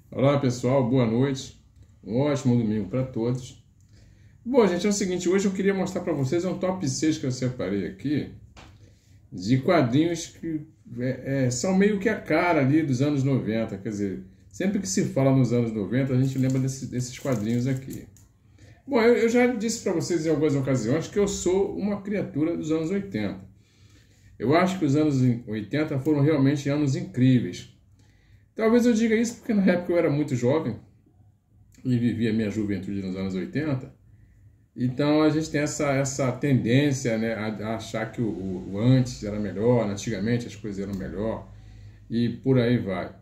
Olá pessoal, boa noite, um ótimo domingo para todos. Bom, gente, é o seguinte, hoje eu queria mostrar para vocês um top 6 que eu separei aqui de quadrinhos que são meio que a cara ali dos anos 90, quer dizer, sempre que se fala nos anos 90 a gente lembra desses quadrinhos aqui. Bom, eu já disse para vocês em algumas ocasiões que eu sou uma criatura dos anos 80. Eu acho que os anos 80 foram realmente anos incríveis. Talvez eu diga isso porque na época eu era muito jovem e vivia minha juventude nos anos 80. Então a gente tem essa tendência, né, a achar que o antes era melhor, antigamente as coisas eram melhor e por aí vai.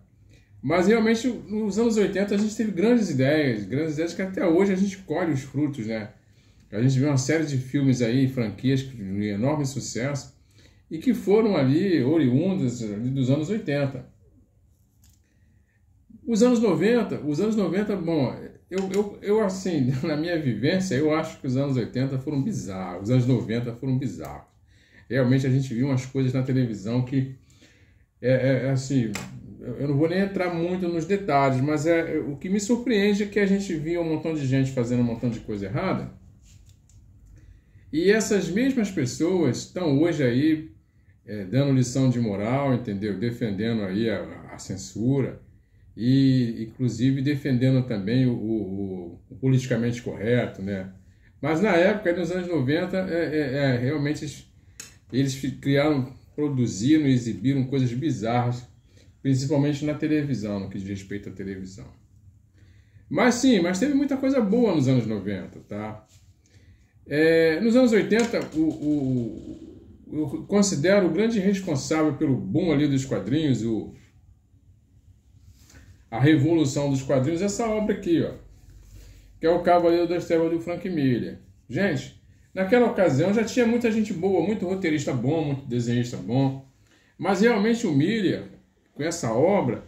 Mas realmente nos anos 80 a gente teve grandes ideias que até hoje a gente colhe os frutos, né? A gente vê uma série de filmes aí, franquias de enorme sucesso e que foram ali oriundas dos anos 80. Os anos 90, bom, eu assim, na minha vivência, eu acho que os anos 80 foram bizarros, os anos 90 foram bizarros. Realmente a gente viu umas coisas na televisão que, assim, eu não vou nem entrar muito nos detalhes, mas o que me surpreende é que a gente via um montão de gente fazendo um montão de coisa errada, e essas mesmas pessoas estão hoje aí dando lição de moral, entendeu? Defendendo aí a censura, e inclusive defendendo também o politicamente correto, né? Mas na época, nos anos 90, realmente eles criaram, produziram e exibiram coisas bizarras, principalmente na televisão, no que diz respeito à televisão. Mas sim, mas teve muita coisa boa nos anos 90, tá? Nos anos 80, eu considero o grande responsável pelo boom ali dos quadrinhos, a revolução dos quadrinhos, essa obra aqui, ó, que é o Cavaleiro das Trevas do Frank Miller. Gente, naquela ocasião já tinha muita gente boa, muito roteirista bom, muito desenhista bom, mas realmente o Miller, com essa obra,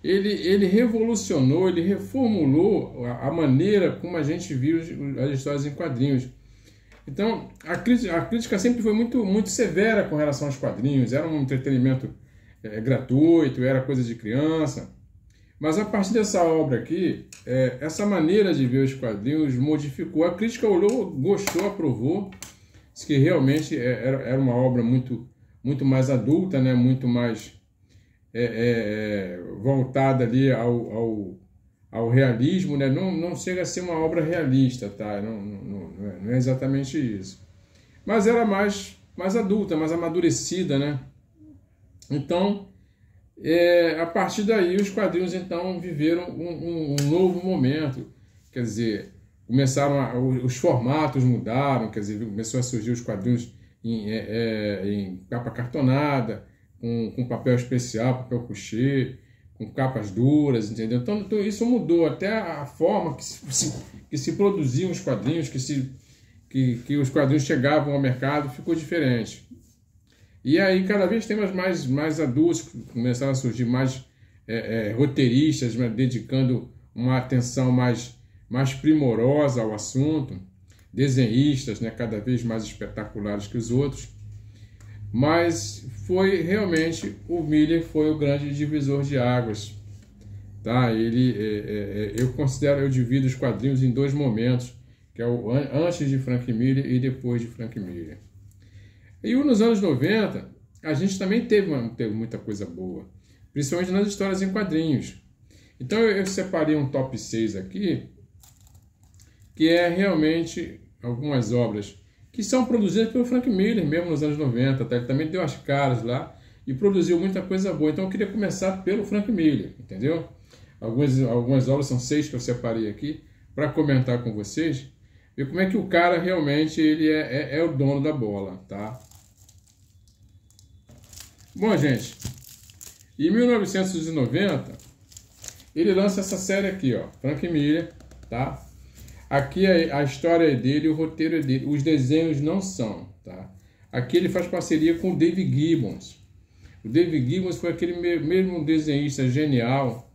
ele revolucionou, ele reformulou a maneira como a gente viu as histórias em quadrinhos. Então, a crítica sempre foi muito severa com relação aos quadrinhos, era um entretenimento gratuito, era coisa de criança. Mas a partir dessa obra aqui, essa maneira de ver os quadrinhos modificou. A crítica olhou, gostou, aprovou, disse que realmente era uma obra muito mais adulta, né? Muito mais voltada ali ao realismo, né? Não chega a ser uma obra realista, tá? Não é exatamente isso. Mas era mais adulta, mais amadurecida, né? Então, a partir daí os quadrinhos então viveram um novo momento, quer dizer, os formatos mudaram, quer dizer, começou a surgir os quadrinhos em capa cartonada, com papel especial, papel couché, com capas duras, entendeu? Então isso mudou, até a forma que se produziam os quadrinhos, que os quadrinhos chegavam ao mercado ficou diferente. E aí, cada vez temas mais adultos, começaram a surgir mais roteiristas, dedicando uma atenção mais primorosa ao assunto, desenhistas, né, cada vez mais espetaculares que os outros. Mas foi realmente, o Miller foi o grande divisor de águas. Tá? Eu divido os quadrinhos em dois momentos, que é o antes de Frank Miller e depois de Frank Miller. E nos anos 90, a gente também teve muita coisa boa, principalmente nas histórias em quadrinhos. Então eu separei um top 6 aqui, que é realmente algumas obras que são produzidas pelo Frank Miller, mesmo nos anos 90, tá? Ele também deu as caras lá e produziu muita coisa boa. Então eu queria começar pelo Frank Miller, entendeu? Algumas obras, são 6 que eu separei aqui, para comentar com vocês, ver como é que o cara realmente ele é o dono da bola, tá? Bom, gente, em 1990, ele lança essa série aqui, ó, Frank Miller, tá? Aqui a história é dele, o roteiro é dele, os desenhos não são, tá? Aqui ele faz parceria com o Dave Gibbons. O Dave Gibbons foi aquele mesmo desenhista genial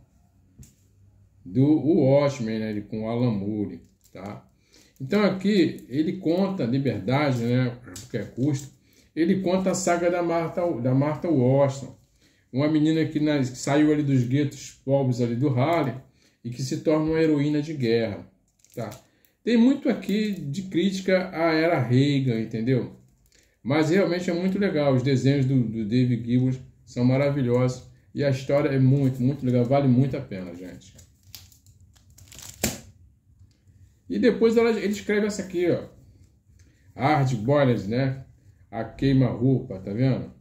do Watchmen, né, com o Alan Moore, tá? Então aqui ele conta Liberdade, né, a qualquer custo. Ele conta a saga da Martha Washington, uma menina que saiu ali dos guetos pobres ali do Harlem e que se torna uma heroína de guerra, tá? Tem muito aqui de crítica à era Reagan, entendeu? Mas realmente é muito legal. Os desenhos do David Gibbons são maravilhosos e a história é muito, muito legal. Vale muito a pena, gente. E depois ele escreve essa aqui, ó. Hard Boiled, né? A queima-roupa, tá vendo?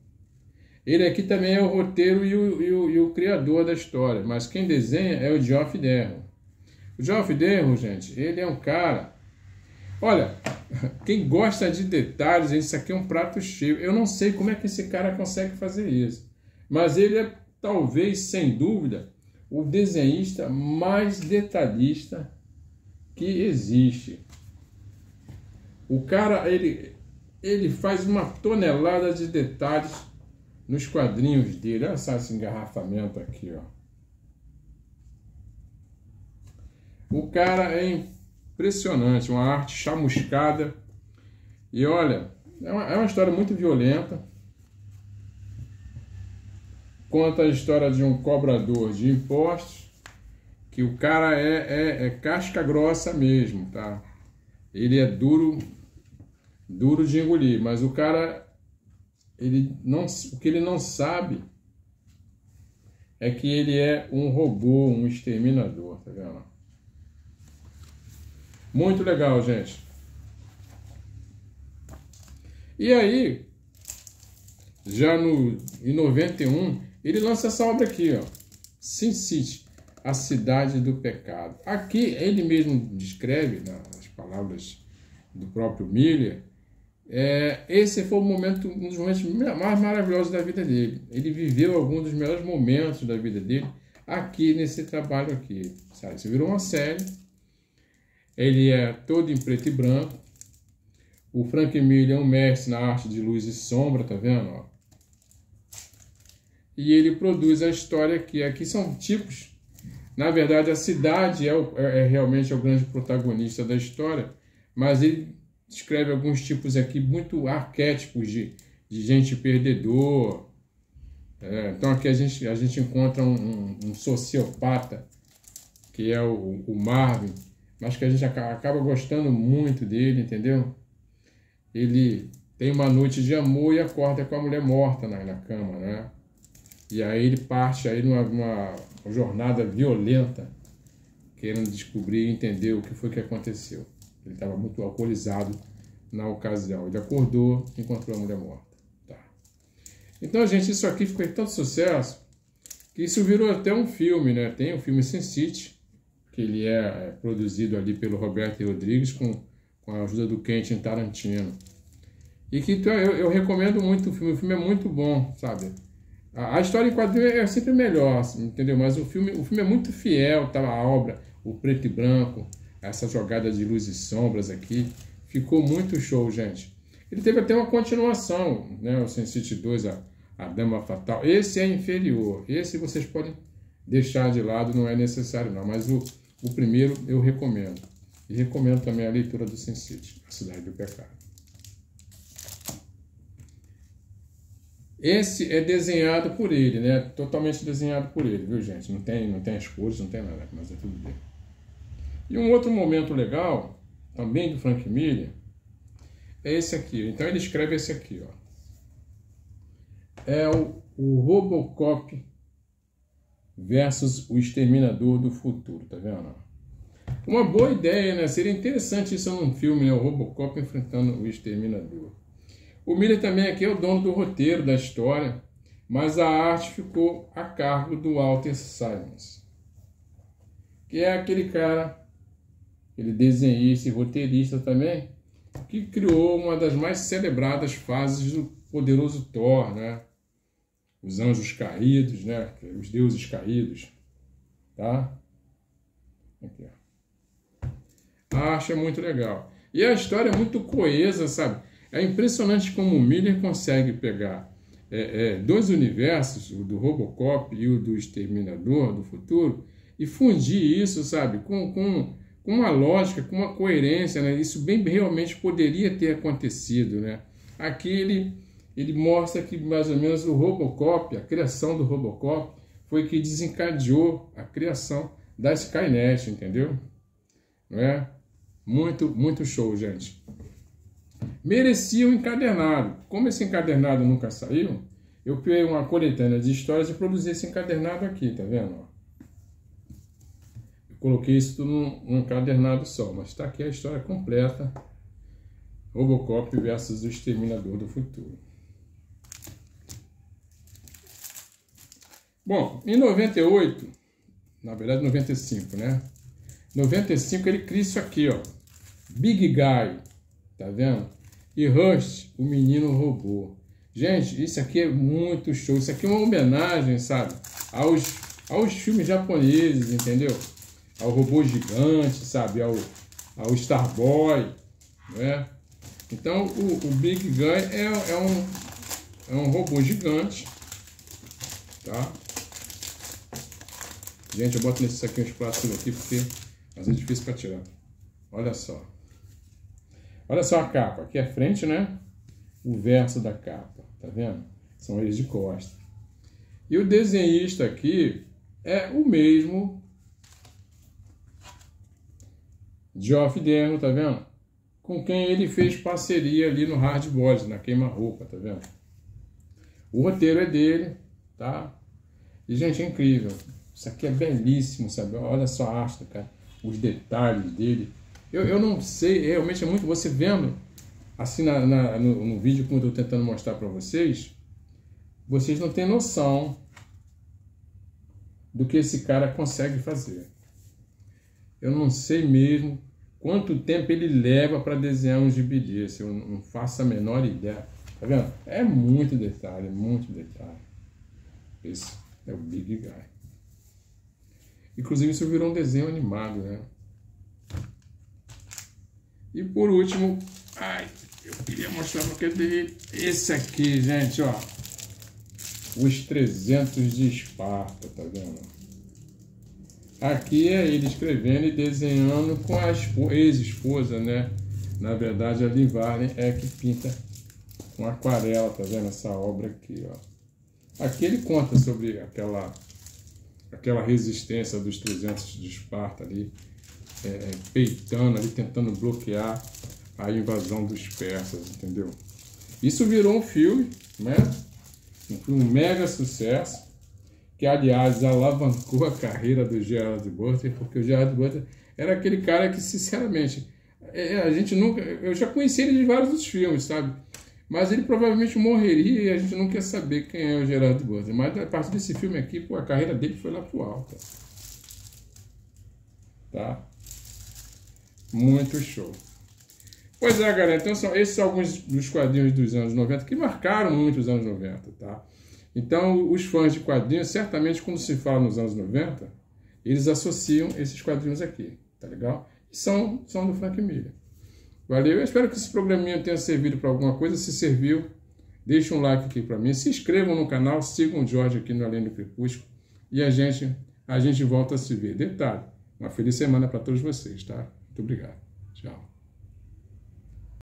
Ele aqui também é o roteiro e o criador da história, mas quem desenha é o Geoff Darrow. O Geoff Darrow, gente, ele é um cara... Olha, quem gosta de detalhes, isso aqui é um prato cheio. Eu não sei como é que esse cara consegue fazer isso, mas ele é, talvez, sem dúvida, o desenhista mais detalhista que existe. O cara, ele faz uma tonelada de detalhes nos quadrinhos dele. Olha só esse engarrafamento aqui, ó. O cara é impressionante, uma arte chamuscada. E olha, é uma história muito violenta. Conta a história de um cobrador de impostos, que o cara é casca grossa mesmo, tá? Ele é duro de engolir, mas o cara, o que ele não sabe é que ele é um robô, um exterminador, tá vendo? Muito legal, gente. E aí, já em 91, ele lança essa obra aqui, ó, Sin City, A Cidade do Pecado. Aqui ele mesmo descreve, nas palavras do próprio Miller, esse foi um dos momentos mais maravilhosos da vida dele. Ele viveu alguns dos melhores momentos da vida dele aqui nesse trabalho aqui, sabe? Isso virou uma série. Ele é todo em preto e branco. O Frank Miller é um mestre na arte de luz e sombra, tá vendo? Ó. E ele produz a história aqui. Aqui são tipos. Na verdade, a cidade realmente o grande protagonista da história, mas ele descreve alguns tipos aqui muito arquétipos de gente perdedor. Então aqui a gente encontra um sociopata, que é o Marvin, mas que a gente acaba gostando muito dele, entendeu? Ele tem uma noite de amor e acorda com a mulher morta na cama, né? E aí ele parte aí numa jornada violenta, querendo descobrir e entender o que foi que aconteceu. Ele estava muito alcoolizado na ocasião. Ele acordou e encontrou a mulher morta. Tá. Então, gente, isso aqui ficou tanto sucesso que isso virou até um filme, né? Tem o filme Sin City, que ele é produzido ali pelo Roberto Rodrigues com a ajuda do Quentin Tarantino. E que eu recomendo muito o filme é muito bom, sabe? A história em quadrinho é sempre melhor, entendeu? Mas o filme é muito fiel, tá? A obra, o preto e branco, essa jogada de luz e sombras aqui, ficou muito show, gente. Ele teve até uma continuação, né? O Sin City 2, a Dama Fatal. Esse é inferior, esse vocês podem deixar de lado, não é necessário não, mas o primeiro eu recomendo. E recomendo também a leitura do Sin City, A Cidade do Pecado. Esse é desenhado por ele, né? Totalmente desenhado por ele, viu, gente? Não tem as cores, não tem nada, mas é tudo dele. E um outro momento legal, também do Frank Miller, é esse aqui. Então ele escreve esse aqui, ó. É o Robocop versus o Exterminador do Futuro, tá vendo? Uma boa ideia, né? Seria interessante isso num filme, né? O Robocop enfrentando o Exterminador. O Miller também aqui é o dono do roteiro da história, mas a arte ficou a cargo do Walter Simonson, que é aquele cara, ele desenhista e roteirista também, que criou uma das mais celebradas fases do poderoso Thor, né? Os anjos caídos, né? Os deuses caídos, tá? Aqui, ó. A arte é muito legal. E a história é muito coesa, sabe? É impressionante como o Miller consegue pegar dois universos, o do Robocop e o do Exterminador do Futuro, e fundir isso, sabe, com uma lógica, com uma coerência, né? Isso bem realmente poderia ter acontecido, né? Aqui ele mostra que mais ou menos o Robocop, a criação do Robocop, foi que desencadeou a criação da Skynet, entendeu? Não é? Muito, muito show, gente. Merecia um encadernado. Como esse encadernado nunca saiu, eu criei uma coletânea de histórias e produzi esse encadernado aqui, tá vendo? Eu coloquei isso tudo num encadernado só, mas está aqui a história completa. Robocop versus o Exterminador do Futuro. Bom, em 98, na verdade 95, né? 95 ele cria isso aqui, ó. Big Guy, tá vendo? E Rust, o menino robô. Gente, isso aqui é muito show. Isso aqui é uma homenagem, sabe? Aos filmes japoneses, entendeu? Ao robô gigante, sabe? Ao Starboy, não é? Então, o Big Guy é um robô gigante, tá? Gente, eu boto nesses saquinhos plásticos aqui porque às vezes é difícil para tirar. Olha só. Olha só a capa. Aqui é frente, né? O verso da capa. Tá vendo? São eles de costas. E o desenhista aqui é o mesmo Geoff Darrow, tá vendo? Com quem ele fez parceria ali no Hard Boiled, na queima-roupa, tá vendo? O roteiro é dele, tá? E, gente, é incrível. Isso aqui é belíssimo, sabe? Olha só a arte, cara. Os detalhes dele. Eu não sei, realmente é muito... Você vendo, assim, no vídeo que eu estou tentando mostrar para vocês, vocês não têm noção do que esse cara consegue fazer. Eu não sei mesmo quanto tempo ele leva para desenhar um gibi desse. Eu não faço a menor ideia. Tá vendo? É muito detalhe, muito detalhe. Esse é o Big Guy. Inclusive isso virou um desenho animado, né? E por último, eu queria mostrar para você esse aqui, gente, ó. Os 300 de Esparta, tá vendo? Aqui é ele escrevendo e desenhando com a ex-esposa, né? Na verdade, a Liv Arlen é que pinta com aquarela, tá vendo? Essa obra aqui, ó. Aqui ele conta sobre aquela resistência dos 300 de Esparta ali, peitando ali, tentando bloquear a invasão dos persas, entendeu? Isso virou um filme, né? Um mega sucesso, que aliás alavancou a carreira do Gerard Butler, porque o Gerard Butler era aquele cara que, sinceramente, a gente nunca... Eu já conheci ele de vários outros filmes, sabe? Mas ele provavelmente morreria e a gente não quer saber quem é o Gerard Butler. Mas a partir desse filme aqui, pô, a carreira dele foi lá pro alto. Tá? Muito show. Pois é, galera. Então, esses são alguns dos quadrinhos dos anos 90 que marcaram muito os anos 90, tá? Então, os fãs de quadrinhos, certamente, quando se fala nos anos 90, eles associam esses quadrinhos aqui, tá legal? E são do Frank Miller. Valeu, eu espero que esse programinha tenha servido para alguma coisa. Se serviu, deixa um like aqui para mim. Se inscrevam no canal, sigam o Jorge aqui no Além do Crepúsculo. E a gente volta a se ver. Detalhe, uma feliz semana para todos vocês, tá? Muito obrigado. Tchau.